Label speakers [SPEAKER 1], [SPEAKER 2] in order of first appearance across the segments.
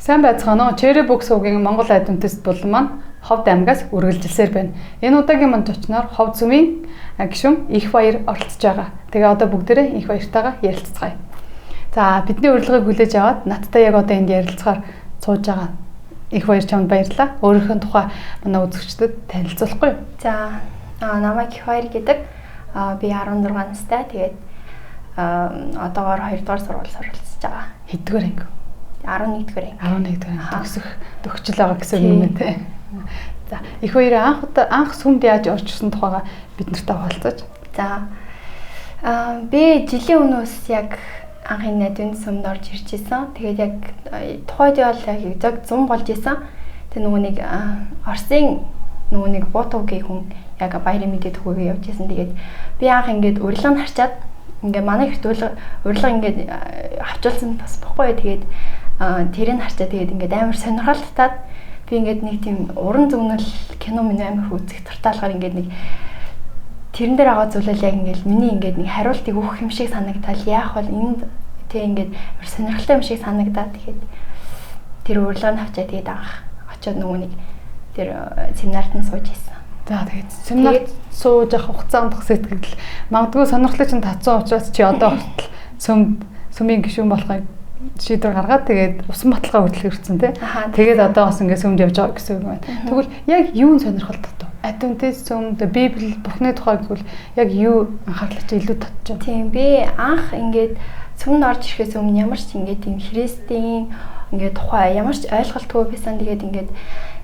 [SPEAKER 1] Сайн байцгаана уу? Cherry Book сувгийн Монгол Adventist булан маань Ховд аймгаас үргэлжилсээр байна. Энэ удаагийн манд очноор Ховд сүмийн гишүүн их баяр оролцож байгаа. Тэгээ одоо бүгдээрээ их баяртайгаа ярилцгаая. За бидний урилгыг хүлээж аваад надтай яг одоо энд ярилцахаар сууж байгаа их баяр чамд баярлалаа. Өөрийнхөө тухай манай үзэгчдэд танилцуулахгүй юу?
[SPEAKER 2] За намайг их баяр гэдэг. Би 16 настай. Тэгээд одоогоор 2 дугаар сургууль суралцж байгаа.
[SPEAKER 1] Хэддүгээр анги?
[SPEAKER 2] 11-р анги.
[SPEAKER 1] 11-р анги төгсөх төгсчл байгаа гэсэн юм байна те. За их баяр анх сүмд яаж орчихсон тухайга бид нартай хуваалцаж.
[SPEAKER 2] За би жилийн өмнөөс яг анхны найдварын сүмд орж ирж исэн. Тэгээд яг тухайд бол яг зам болж исэн. Тэг нөгөө нэг Оросын нөгөө нэг Бутовгийн хүн яг баярын мэдээд төгөөг явж исэн. Тэгээд би анх ингээд урилгыг харчаад ингээ манай ихт урилга ингээд авчулсан бас бохгүй. Тэгээд тэрийг харчаа тэгээд ингээд амар сонирхолтой би ингээд нэг тийм уран зөгнөл кино минь амар үзэх туртаалгаар ингээд нэг тэрэн дээр байгаа зүйлэл яг ингээд миний ингээд нэг хариултыг өгөх юм шиг санагдал яах вэ энд тэг ингээд сонирхолтой юм шиг санагдаад тэгээд тэр урилгыг авчаа тэгээд анх очиод нөгөө нэг тэр семинарт нь сууж исэн.
[SPEAKER 1] За тэгээд семинарт сууж авах хугацаанд сэтгэл магадгүй сонирхлыг чинь татсан учраас чи одоо хүртэл сүмийн гишүүн болохыг шийдвэр гаргаад тэгээд усан баталгаа хүртэл ирсэн тий. Тэгээд одоо бас ингээд сүмд явж байгаа гэсэн үг байна. Тэгвэл яг юу нь сонирхол татв? Adventist сүм, Библи, Бурхны тухай гэвэл яг юу анхаарлаа чи илүү татчих.
[SPEAKER 2] Тийм би анх ингээд сүмд орж ирэхээс өмнө ямар ч ингээд тийм христийн ингээд тухай ямар ч ойлголтгүй байсан. Тэгээд ингээд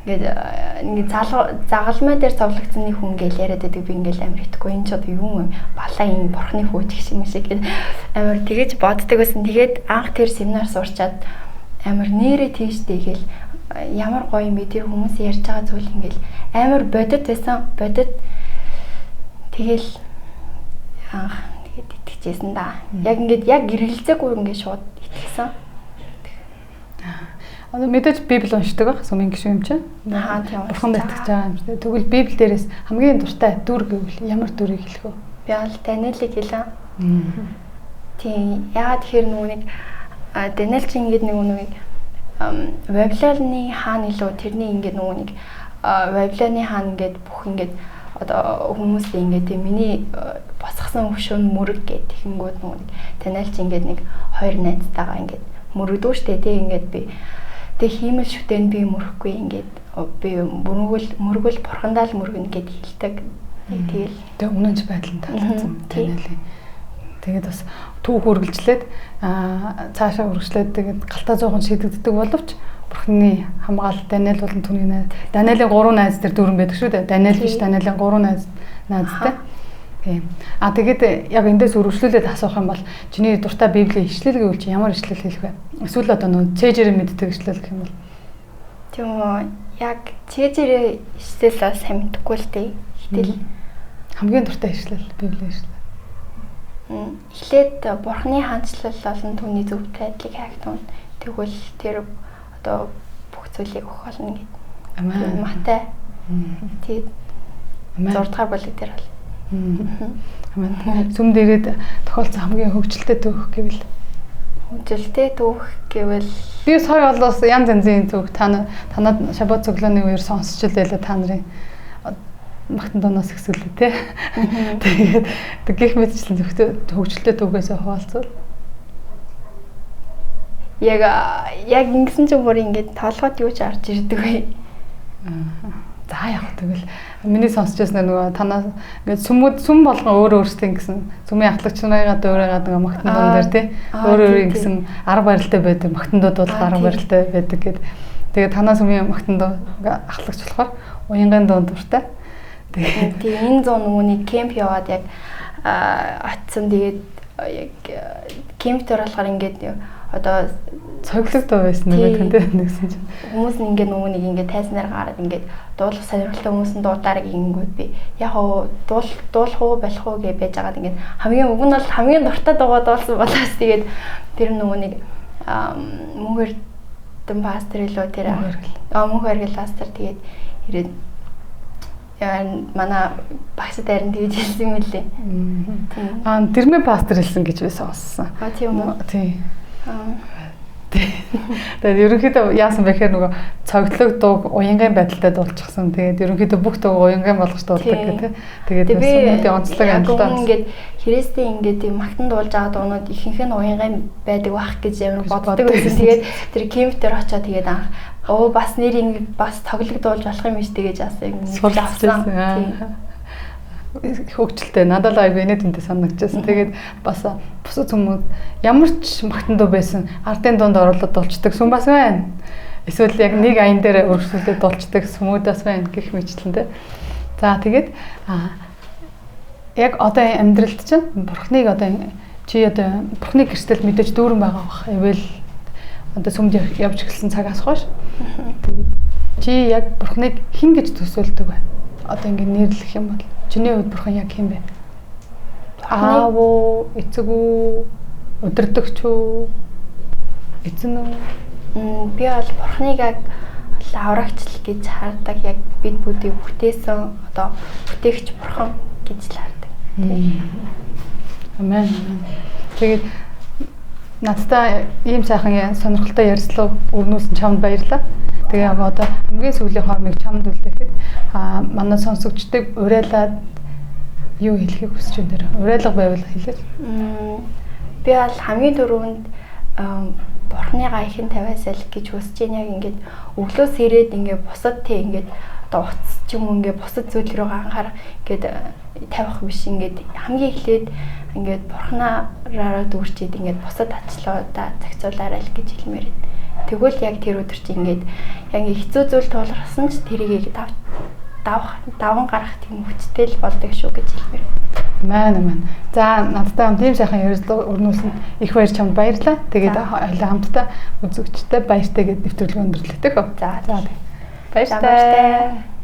[SPEAKER 2] загалмай дээр цовлогдсон нэг хүн ингээл яриад байдаг би ингээл амар итгэхгүй энэ ч одоо юу юм балаа юм бурхны хөөч шиг гээд амар тэгэж боддог байсан. Тэгээд анх тэр семинар суурчаад амар нэрээ тийштэй гээл ямар гоё юм бэ тэр хүмүүс ярьж байгаа зүйл ингээл амар бодит байсан. Бодит тэгэл анх тэгээд итгэжсэн да. Яг ингээд яг гэрэлцээгүй ингээд шууд итгэсэн.
[SPEAKER 1] Одоо мэдээж Библи уншдаг байх сүмийн гишүүн юм чинь.
[SPEAKER 2] Тийм.
[SPEAKER 1] Бурханд итгэж байгаа юм шиг. Тэгвэл Библи дээрээс хамгийн дуртай дүр гэвэл ямар дүрийг хэлэх вэ?
[SPEAKER 2] Би бол Даниэлийг хэлээ. Тийм. Яагаад тэгэхээр нөгөө нэг Даниэл чинь ингээд нэг Вавилоны хаан илүү тэрний ингээд нөгөө нэг Вавилоны хаан ингээд бүх ингээд одоо хүмүүсээ ингээд миний босгосон өвшөө мөрөг гэдэг тэгэнгүүт нөгөө нэг Даниэл чинь ингээд нэг хоёр найзтайгаа ингээд мөрөгдөө штэ тий ингээд би тэг хиймэл шүтэн би мөрөхгүй ингээд би мөргөл бурхандаа л мөргөнө гэд хэлдэг. Тэгэл
[SPEAKER 1] тэг үнэнч байдлаа таалагдсан Даниэлийн. Тэгээд бас түүх үргэлжлээд цаашаа үргэлжлээд тэгээд галтаа зоохон шийдэгддэг боловч Бурхны хамгаалалт Даниэл болон түүний найз Даниэлийн 3 найз төр дөрвөн байдаг шүү дээ. Даниэл биш Даниэлийн 3 найзтай. Тэгээд яг эндээс үргэлжлүүлээд асуух юм бол чиний дуртай Библийн ишлэл гэвэл чи ямар ишлэл хэлэх вэ? Эсвэл одоо нөө цэжэр мэддэг ишлэл гэх юм бол.
[SPEAKER 2] Тийм үү. Яг цэжэр ишлэл бас сайн мэдэхгүй л дээ. Гэтэл
[SPEAKER 1] хамгийн дуртай ишлэл Библийн ишлэл.
[SPEAKER 2] Эхлээд Бурхны хаанчлал болон түүний зөв байдлыг хайгтун. Тэгвэл тэр одоо бүх зүйлийг өгөх болно гэдэг. Амен. Матай. Тэгээд 6 дахь бүлэг дээр бол.
[SPEAKER 1] Сүм дээрээ тохиолдсон хамгийн хөвгчлөлтэй түүх гэвэл би сая болоос янз янзын түүх танад шабат цоглооны үеэр сонсч байлаа та нарын магтан доноос ихсүүлээ тий. Тэгээд гих мэдчлэн хөвгчлөлтэй түүхээс хуваалцвал яг ингэсэн ч бүр ингээд толгойд юу ч орж ирдэг бай. За яг тэгвэл миний сонсч байсан нөгөө танаас ингээд сүм болгон өөрөөсөө ингэсэн сүмийн ахлагч нарыгаа дөөрөөгаад нөгөө магтан дуун дээр тий өөр ингэсэн арга барилтай байдаг магтандууд бол арга барилтай байдаг гэд. Тэгээд танаа сүмийн магтан дуу ахлагч болохоор уянгын дуун дуртай.
[SPEAKER 2] Тэгээд энэ зүүн нөгөөний кемп яваад яг очсон тэгээд яг кемп дээр болохоор ингээд одоо
[SPEAKER 1] цоглог дуу байсан нэг тэгсэн чинь
[SPEAKER 2] хүмүүс нь ингээд нөгөө нэг ингээд тайзнаар гараад ингээд дуулах сонирхолтой хүмүүс нь дуудаараа гингүүд би яг дуулах уу болох уу гэж байж байгаад ингээд хамгийн уг нь бол хамгийн дуртай дуугаа дуулсан болоос тэгээд тэр нөгөө нэг мөнхөр дэм пастор илүү тэр мөнхөр гэл пастор тэгээд ирээд манай багш дайран тэгж хэлсэн юм лээ. Тий.
[SPEAKER 1] Тэрмээ пастор хэлсэн гэж би сонссон.
[SPEAKER 2] Тийм үү?
[SPEAKER 1] Тий. Тэгээд ерөнхийдөө яасан бэхээр нөгөө цогцлог дууг уянгын байдалтай дуулчихсан. Тэгээд ерөнхийдөө бүх дууг уянгын болгож дуулдаг гэх тээ. Тэгээд хүмүүсийн онцлог амжилтаа
[SPEAKER 2] ингээд хэрэгстэй ингээд тийм магтан дуулж байгаа дуунууд ихэнх нь уянгын байдаг байх гэж ямар боддог байсан. Тэгээд тэр кемптер очоод тэгээд бас нэр бас тоглог дуулж болох юм биш тэгэж авсан.
[SPEAKER 1] Хөгжилтэй надад айгүй инээдэнтэй санагдчихсан. Тэгээд бас бусад хүмүүс ямар ч магтан дуу байсан ардын дунд оруулаад дуулцдаг сүм бас байна. Эсвэл яг нэг аян дээр өргөжлөлтөд дуулцдаг сүмүүдээс байна гэх мэтлэнтэй. За тэгээд яг одоо амьдралд чинь бурхныг одоо чи одоо бурхны гэртэл мэдээж дүүрэн байгаа бах. Ивэл одоо сүмд явж эхэлсэн цагаас хойш. Чи яг бурхныг хэн гэж төсөөлдөг вэ? Одоо ингэ нэрлэх юм бол чиний хувьд бурхан яг хэн бэ? Аав уу, эцэг үү, өдөртөгч үү, эзэн үү?
[SPEAKER 2] Би бол бурхныг яг аврагчл гэж хардаг. Яг бид бүдийг бүтээсэн одоо бүтээгч бурхан гэж л хардаг.
[SPEAKER 1] Амен. Тэгээд надтай ийм сайхан сонирхолтой ярилцлага өрнүүлсэн чамд баярлалаа. Тэгээ яг одоо хамгийн сүүлийн хоормыг чамд үлдээхэд манай сонсогчдыг урайлаад юу хэлхийг хүсэж байна даа. Урайлга байвал хэлээч.
[SPEAKER 2] Би бол хамгийн дөрөвөнд бурхныгаа ихэн тавиасаа л гэж хүсэж байна. Яг ингээд өглөөс ирээд ингээд бусад те ингээд одоо утас ч юм уу ингээд бусад зүйл рүү анхаар ингээд тавих биш. Ингээд хамгийн эхлээд ингээд бурхнаараа дүүрчээд ингээд бусад ачлуудаа зохицуулаарай л гэж хэлмээр байна. Тэгвэл яг тэр өдөр чи ингээд яг хэцүү зүйл тулгарсан ч тэрийг даван гарах тийм хүчтэй л болдог шүү гэж хэлмээр.
[SPEAKER 1] Маань. За надтай тийм сайхан ярилцлага өрнүүлсэн их баяр чамд баярлалаа. Тэгээд хоёулаа хамтдаа үзэгчтэй баяртай гэд нэвтрүүлэг өндөрлөлтөө.
[SPEAKER 2] За.
[SPEAKER 1] Баяртай.